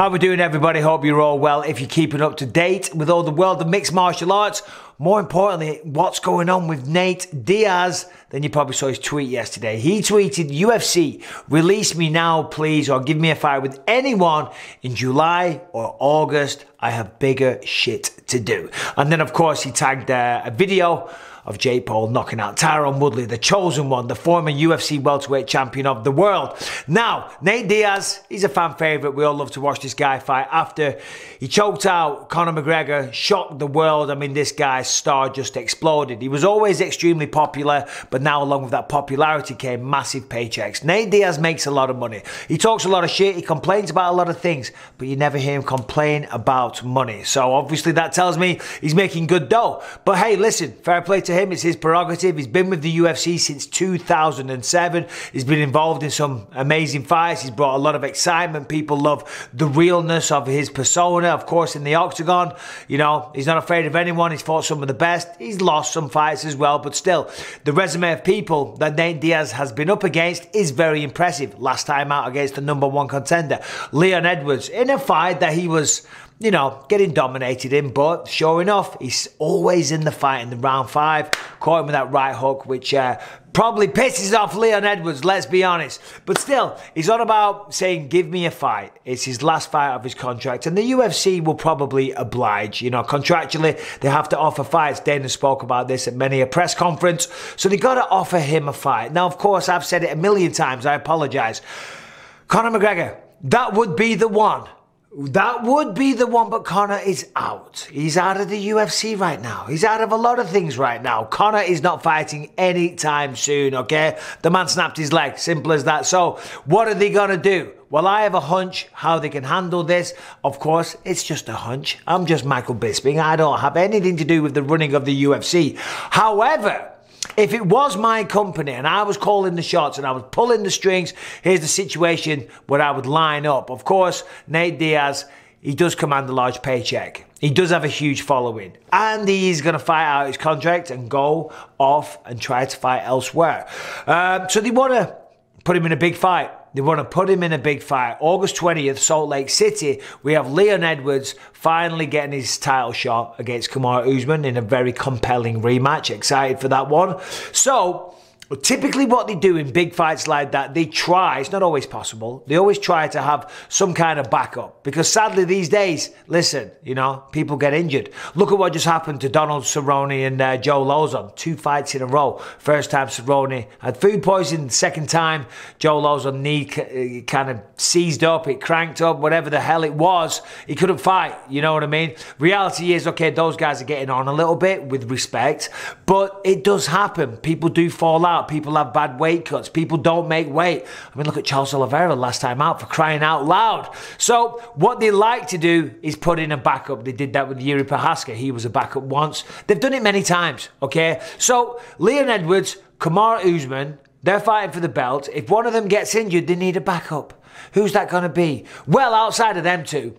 How we doing, everybody? Hope you're all well. If you're keeping up to date with all the world of mixed martial arts, more importantly, what's going on with Nate Diaz, then you probably saw his tweet yesterday. He tweeted, UFC, release me now, please, or give me a fight with anyone in July or August. I have bigger shit to do. And then, of course, he tagged a video of Jake Paul knocking out Tyron Woodley, the chosen one, the former UFC welterweight champion of the world. Now, Nate Diaz, he's a fan favourite. We all love to watch this guy fight. After he choked out Conor McGregor, shocked the world. I mean, this guy's star just exploded. He was always extremely popular, but now along with that popularity came massive paychecks. Nate Diaz makes a lot of money. He talks a lot of shit. He complains about a lot of things, but you never hear him complain about money. So obviously that tells me he's making good dough. But hey, listen, fair play to him. It's his prerogative. He's been with the UFC since 2007. He's been involved in some amazing fights. He's brought a lot of excitement. People love the realness of his persona. Of course, in the Octagon, you know, he's not afraid of anyone. He's fought some of the best. He's lost some fights as well, but still, the resume of people that Nate Diaz has been up against is very impressive. Last time out against the #1 contender, Leon Edwards, in a fight that he was, you know, getting dominated in, but sure enough, he's always in the fight in the round 5. Caught him with that right hook, which probably pisses off Leon Edwards, let's be honest. But still, he's on about saying, give me a fight. It's his last fight of his contract, and the UFC will probably oblige. You know, contractually, they have to offer fights. Dana spoke about this at many a press conference, so they got to offer him a fight. Now, of course, I've said it a million times. I apologize. Conor McGregor, that would be the one. That would be the one, but Conor is out. He's out of the UFC right now. He's out of a lot of things right now. Conor is not fighting anytime soon, okay? The man snapped his leg, simple as that. So what are they gonna do? Well, I have a hunch how they can handle this. Of course, it's just a hunch. I'm just Michael Bisping. I don't have anything to do with the running of the UFC. However, if it was my company and I was calling the shots and I was pulling the strings, here's the situation where I would line up. Of course, Nate Diaz, he does command a large paycheck. He does have a huge following. And he's going to fight out his contract and go off and try to fight elsewhere. So they want to put him in a big fight. They want to put him in a big fight. August 20th, Salt Lake City, we have Leon Edwards finally getting his title shot against Kamaru Usman in a very compelling rematch. Excited for that one. So, typically what they do in big fights like that, they try, it's not always possible, they always try to have some kind of backup. Because sadly these days, listen, you know, people get injured. Look at what just happened to Donald Cerrone and Joe Lozon. 2 fights in a row. First time Cerrone had food poisoning, second time Joe Lozon knee kind of seized up, it cranked up, whatever the hell it was. He couldn't fight, you know what I mean? Reality is, okay, those guys are getting on a little bit with respect, but it does happen. People do fall out. People have bad weight cuts. People don't make weight. I mean, look at Charles Oliveira last time out, for crying out loud. So what they like to do is put in a backup. They did that with Yuri Prohaska. He was a backup once. They've done it many times, okay? So Leon Edwards, Kamaru Usman, they're fighting for the belt. If one of them gets injured, they need a backup. Who's that going to be? Well, outside of them two,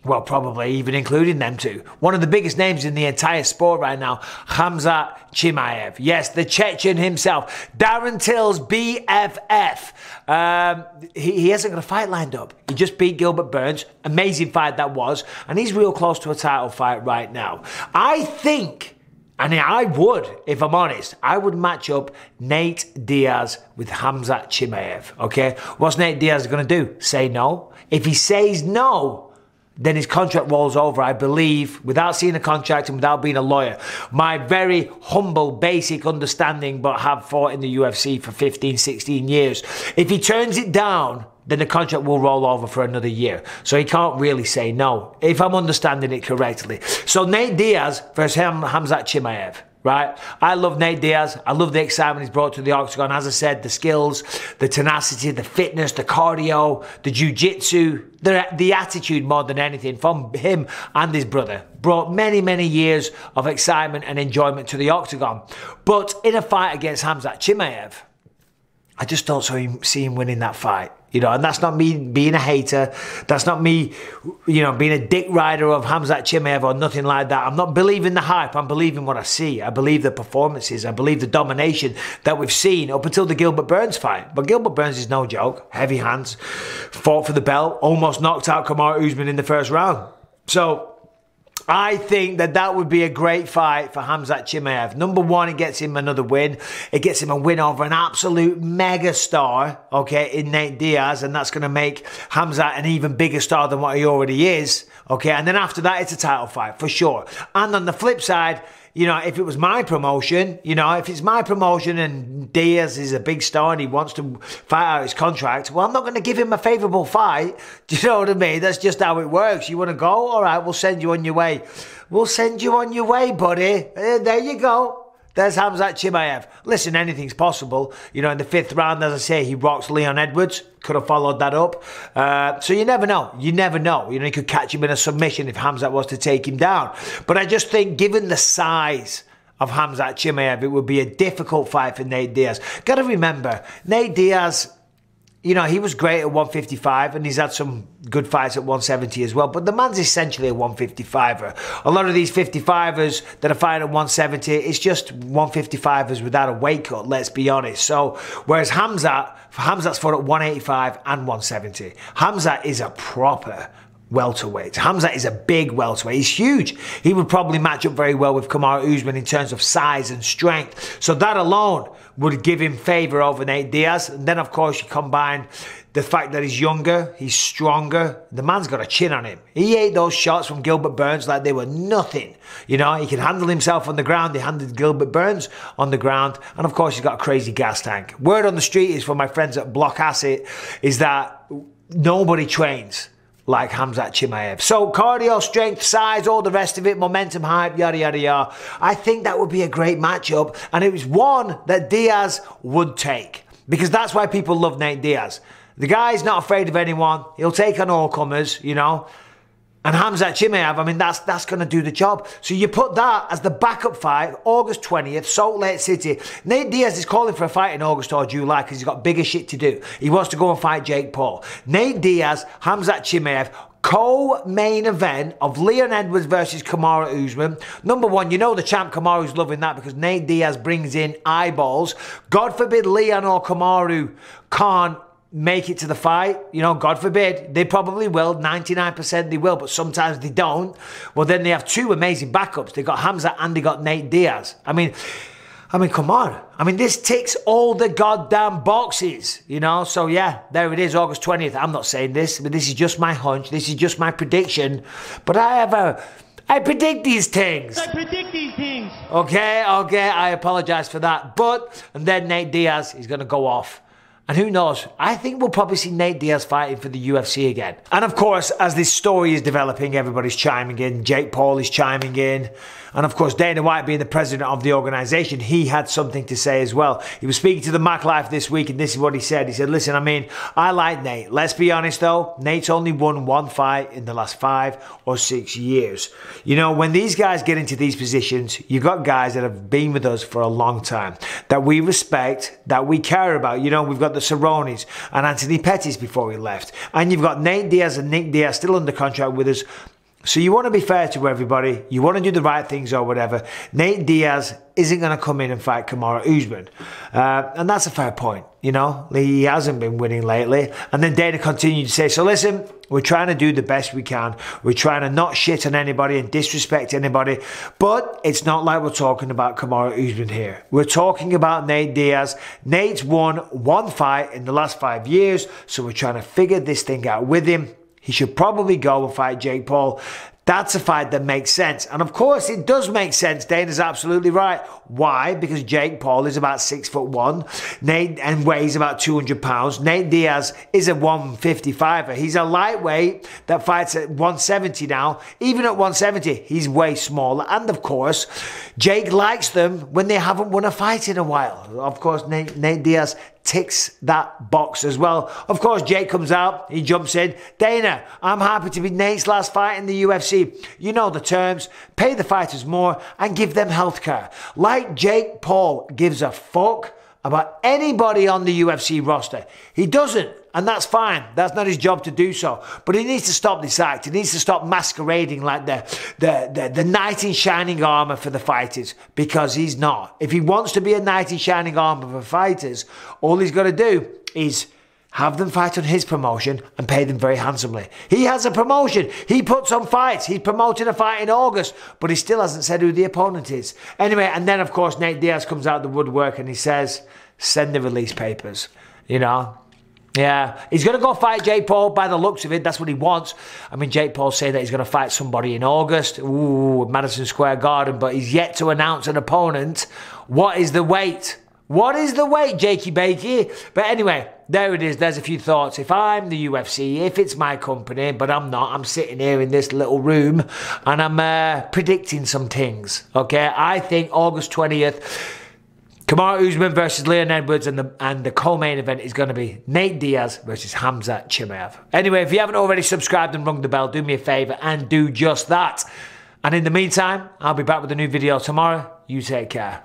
well, probably even including them two, one of the biggest names in the entire sport right now, Khamzat Chimaev. Yes, the Chechen himself. Darren Till's BFF. He hasn't got a fight lined up. He just beat Gilbert Burns. Amazing fight that was. And he's real close to a title fight right now. I think, and I would, if I'm honest, I would match up Nate Diaz with Khamzat Chimaev, okay? What's Nate Diaz going to do? Say no? If he says no, then his contract rolls over, I believe, without seeing a contract and without being a lawyer. My very humble, basic understanding, but have fought in the UFC for 15, 16 years. If he turns it down, then the contract will roll over for another year. So he can't really say no, if I'm understanding it correctly. So Nate Diaz versus Khamzat Chimaev. Right? I love Nate Diaz. I love the excitement he's brought to the Octagon. As I said, the skills, the tenacity, the fitness, the cardio, the jiu-jitsu, the attitude more than anything from him and his brother. Brought many, many years of excitement and enjoyment to the Octagon. But in a fight against Khamzat Chimaev, I just don't see him winning that fight. You know, and that's not me being a hater. That's not me, you know, being a dick rider of Khamzat Chimaev or nothing like that. I'm not believing the hype. I'm believing what I see. I believe the performances. I believe the domination that we've seen up until the Gilbert Burns fight. But Gilbert Burns is no joke. Heavy hands. Fought for the belt. Almost knocked out Kamaru Usman in the first round. So I think that would be a great fight for Khamzat Chimaev. Number one, it gets him another win. It gets him a win over an absolute mega star, okay, in Nate Diaz, and that's going to make Khamzat an even bigger star than what he already is, okay? And then after that, it's a title fight, for sure. And on the flip side, you know, if it was my promotion, you know, if it's my promotion and Diaz is a big star and he wants to fight out his contract, well, I'm not going to give him a favourable fight. Do you know what I mean? That's just how it works. You want to go? All right, we'll send you on your way. We'll send you on your way, buddy. There you go. There's Khamzat Chimaev. Listen, anything's possible. You know, in the 5th round, as I say, he rocks Leon Edwards. Could have followed that up. So you never know. You never know. You know, he could catch him in a submission if Khamzat was to take him down. But I just think, given the size of Khamzat Chimaev, it would be a difficult fight for Nate Diaz. Got to remember, Nate Diaz, you know, he was great at 155 and he's had some good fights at 170 as well. But the man's essentially a 155er. A lot of these 55ers that are fighting at 170, it's just 155ers without a weight cut, let's be honest. So, whereas Khamzat's fought at 185 and 170. Khamzat is a proper welterweight. Khamzat is a big welterweight. He's huge. He would probably match up very well with Kamaru Usman in terms of size and strength. So that alone would give him favour over Nate Diaz. And then, of course, you combine the fact that he's younger, he's stronger. The man's got a chin on him. He ate those shots from Gilbert Burns like they were nothing. You know, he can handle himself on the ground. He handled Gilbert Burns on the ground. And, of course, he's got a crazy gas tank. Word on the street is from my friends at Block Acid is that nobody trains like Khamzat Chimaev. So cardio, strength, size, all the rest of it, momentum, hype, yada, yada, yada. I think that would be a great matchup. And it was one that Diaz would take. Because that's why people love Nate Diaz. The guy's not afraid of anyone. He'll take on all comers, you know. And Khamzat Chimaev, I mean, that's going to do the job. So you put that as the backup fight, August 20th, Salt Lake City. Nate Diaz is calling for a fight in August or July because he's got bigger shit to do. He wants to go and fight Jake Paul. Nate Diaz, Khamzat Chimaev, co-main event of Leon Edwards versus Kamaru Usman. Number one, you know the champ Kamaru's loving that because Nate Diaz brings in eyeballs. God forbid Leon or Kamaru can't make it to the fight, you know, God forbid. They probably will, 99% they will, but sometimes they don't. Well, then they have two amazing backups. They got Khamzat and they got Nate Diaz. I mean, come on. I mean, this ticks all the goddamn boxes, you know? So, yeah, there it is, August 20th. I'm not saying this, but this is just my hunch. This is just my prediction. But I predict these things. I predict these things. Okay, I apologize for that. But, and then Nate Diaz is going to go off. And who knows, I think we'll probably see Nate Diaz fighting for the UFC again. And of course, as this story is developing, everybody's chiming in. Jake Paul is chiming in. And of course, Dana White being the president of the organization, he had something to say as well. He was speaking to the Mac Life this week, and this is what he said. He said, listen, I mean, I like Nate. Let's be honest though, Nate's only won one fight in the last 5 or 6 years. You know, when these guys get into these positions, you've got guys that have been with us for a long time, that we respect, that we care about. You know, we've got the Cerrones and Anthony Pettis before he left. And you've got Nate Diaz and Nick Diaz still under contract with us. So you want to be fair to everybody. You want to do the right things or whatever. Nate Diaz isn't going to come in and fight Kamaru Usman. And that's a fair point, you know. He hasn't been winning lately. And then Dana continued to say, so listen, we're trying to do the best we can. We're trying to not shit on anybody and disrespect anybody. But it's not like we're talking about Kamaru Usman here. We're talking about Nate Diaz. Nate's won one fight in the last 5 years. So we're trying to figure this thing out with him. He should probably go and fight Jake Paul. That's a fight that makes sense. And of course, it does make sense. Dana's absolutely right. Why? Because Jake Paul is about 6'1", Nate, and weighs about 200 pounds. Nate Diaz is a 155er. He's a lightweight that fights at 170 now. Even at 170, he's way smaller. And of course, Jake likes them when they haven't won a fight in a while. Of course, Nate Diaz ticks that box as well. Of course, Jake comes out, he jumps in. Dana, I'm happy to be Nate's last fight in the UFC. You know the terms. Pay the fighters more and give them healthcare. Like Jake Paul gives a fuck about anybody on the UFC roster. He doesn't, and that's fine. That's not his job to do so. But he needs to stop this act. He needs to stop masquerading like the knight in shining armor for the fighters, because he's not. If he wants to be a knight in shining armor for fighters, all he's got to do is have them fight on his promotion and pay them very handsomely. He has a promotion. He puts on fights. He's promoting a fight in August, but he still hasn't said who the opponent is. Anyway, and then of course Nate Diaz comes out of the woodwork and he says, send the release papers. You know? Yeah, he's going to go fight Jake Paul by the looks of it. That's what he wants. I mean, Jake Paul's saying that he's going to fight somebody in August. Ooh, Madison Square Garden, but he's yet to announce an opponent. What is the weight? What is the weight, Jakey Bakey? But anyway, there it is. There's a few thoughts. If I'm the UFC, if it's my company, but I'm not, I'm sitting here in this little room and I'm predicting some things. Okay, I think August 20th, Kamaru Usman versus Leon Edwards, and the co-main event is going to be Nate Diaz versus Khamzat Chimaev. Anyway, if you haven't already subscribed and rung the bell, do me a favour and do just that. And in the meantime, I'll be back with a new video tomorrow. You take care.